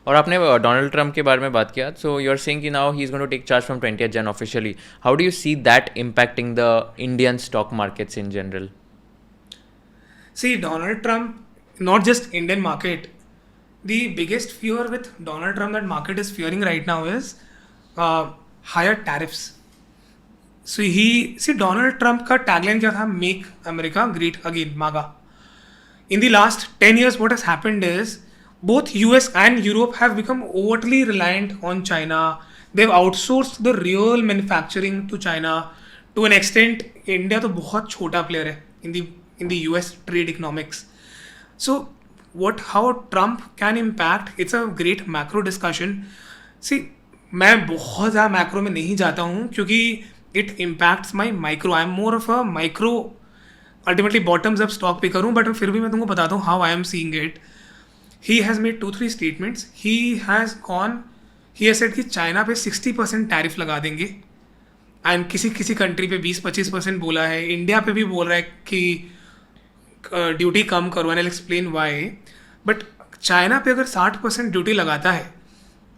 और आपने Donald Trump के बारे में बात किया, सो यू आर सेइंग कि now he is going to take charge from 20th Jan officially. How do you see that impacting the Indian stock markets in general? See, Donald Trump, not just Indian market. The biggest fear with Donald Trump that market is fearing right now is higher tariffs. Donald Trump का tagline क्या था? Make America Great Again, MAGA. In the last 10 years, what has happened is both US and Europe have become overtly reliant on China. They've outsourced the real manufacturing to China. To an extent, India तो बहुत छोटा player है in the US trade economics. So how Trump can impact, it's a great macro discussion. See, मैं बहुत ज़्यादा macro में नहीं जाता हूँ क्योंकि it impacts my micro. I'm more of a micro, ultimately bottoms up stock picker हूँ, but फिर भी मैं तुमको बताता हूँ how I am seeing it. He has made 2-3 statements. He has said कि चाइना पे 60% टैरिफ लगा देंगे एंड किसी कंट्री पे 20-25% बोला है. इंडिया पे भी बोल रहा है कि ड्यूटी कम करो and I explain why. But China पे अगर 60% ड्यूटी लगाता है,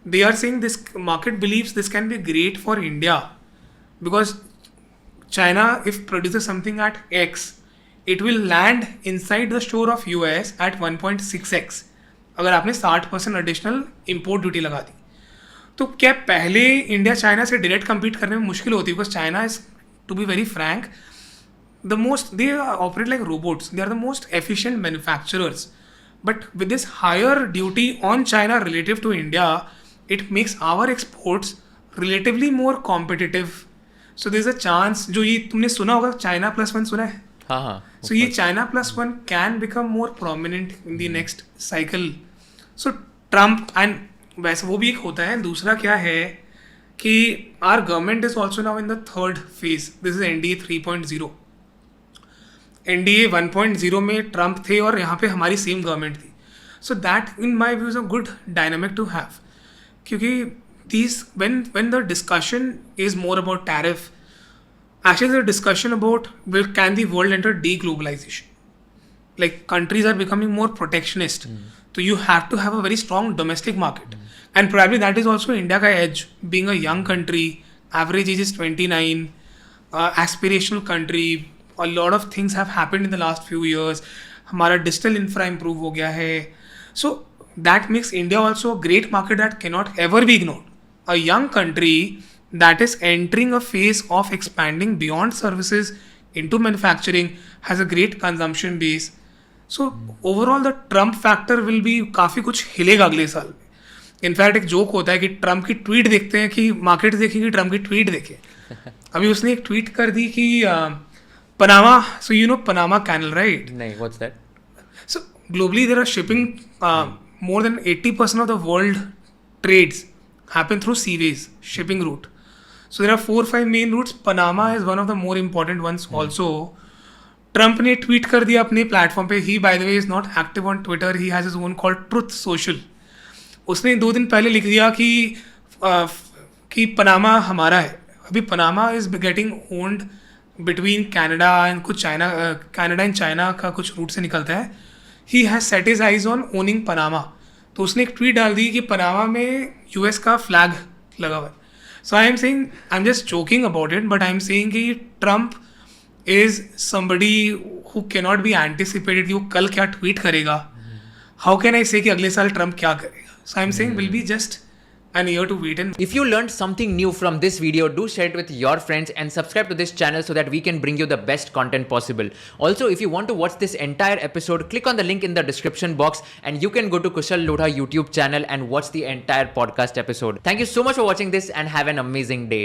they are saying this market believes this can be great for India because China if produces something at X, it will land inside the store of US at 1.6x अगर आपने 60% additional import duty लगा दी. तो क्या पहले India China से direct compete करने में मुश्किल होती है because China is, to be very frank, they operate like robots. They are the most efficient manufacturers. But with this higher duty on China relative to India, it makes our exports relatively more competitive. So there's a chance, जो ये तुमने सुना होगा China+1 सुना है? हाँ हाँ. So ये China+1 can become more prominent in the next cycle. So Trump and वैसे वो भी एक होता है. दूसरा क्या है कि our government is also now in the third phase. This is NDA 3.0. NDA 1.0 में ट्रम्प थे और यहाँ पे हमारी सेम गवर्नमेंट थी. So that in my view is a good dynamic to have क्योंकि these when the discussion is more about tariff, actually the discussion about can the world enter deglobalization, like countries are becoming more protectionist. So you have to have a very strong domestic market, and probably that is also India ka edge, being a young country, average age is 29, aspirational country. A lot of things have happened in the last few years. हमारा digital infra improve हो गया है. So that makes India also a great market that cannot ever be ignored. A young country that is entering a phase of expanding beyond services into manufacturing, has a great consumption base. So overall the Trump factor will be, काफ़ी कुछ हिलेगा अगले साल में. In fact एक joke होता है कि Trump की ट्वीट देखते हैं कि मार्केट देखेंगे, ट्रम्प की ट्वीट देखें. अभी उसने एक ट्वीट कर दी कि Panama, so you know Panama Canal, right? No, what's that? So globally there are shipping, more than 80% of the world trades happen through seaways, shipping route. So there are 4-5 main routes. Panama is one of the more important ones also. Trump ने tweet कर दिया अपने platform पे. He by the way is not active on Twitter. He has his own called Truth Social. उसने 2 दिन पहले लिख दिया कि पनामा हमारा है. अभी Panama is getting owned between Canada and कुछ चाइना, कैनेडा एंड चाइना का कुछ रूट से निकलता है. He has set his eyes on owning Panama. तो उसने एक ट्वीट डाल दी कि पनामा में यूएस का फ्लैग लगा हुआ है. So I am saying, I am just joking about it, but I am saying कि Trump is somebody who cannot be anticipated कि वो कल क्या ट्वीट करेगा. हाउ कैन आई से कि अगले साल ट्रम्प क्या करेगा. So I am saying will be just an year to wait. And if you learned something new from this video, do share it with your friends and subscribe to this channel so that we can bring you the best content possible. Also, if you want to watch this entire episode, click on the link in the description box and you can go to Kushal Lodha YouTube channel and watch the entire podcast episode. Thank you so much for watching this and have an amazing day.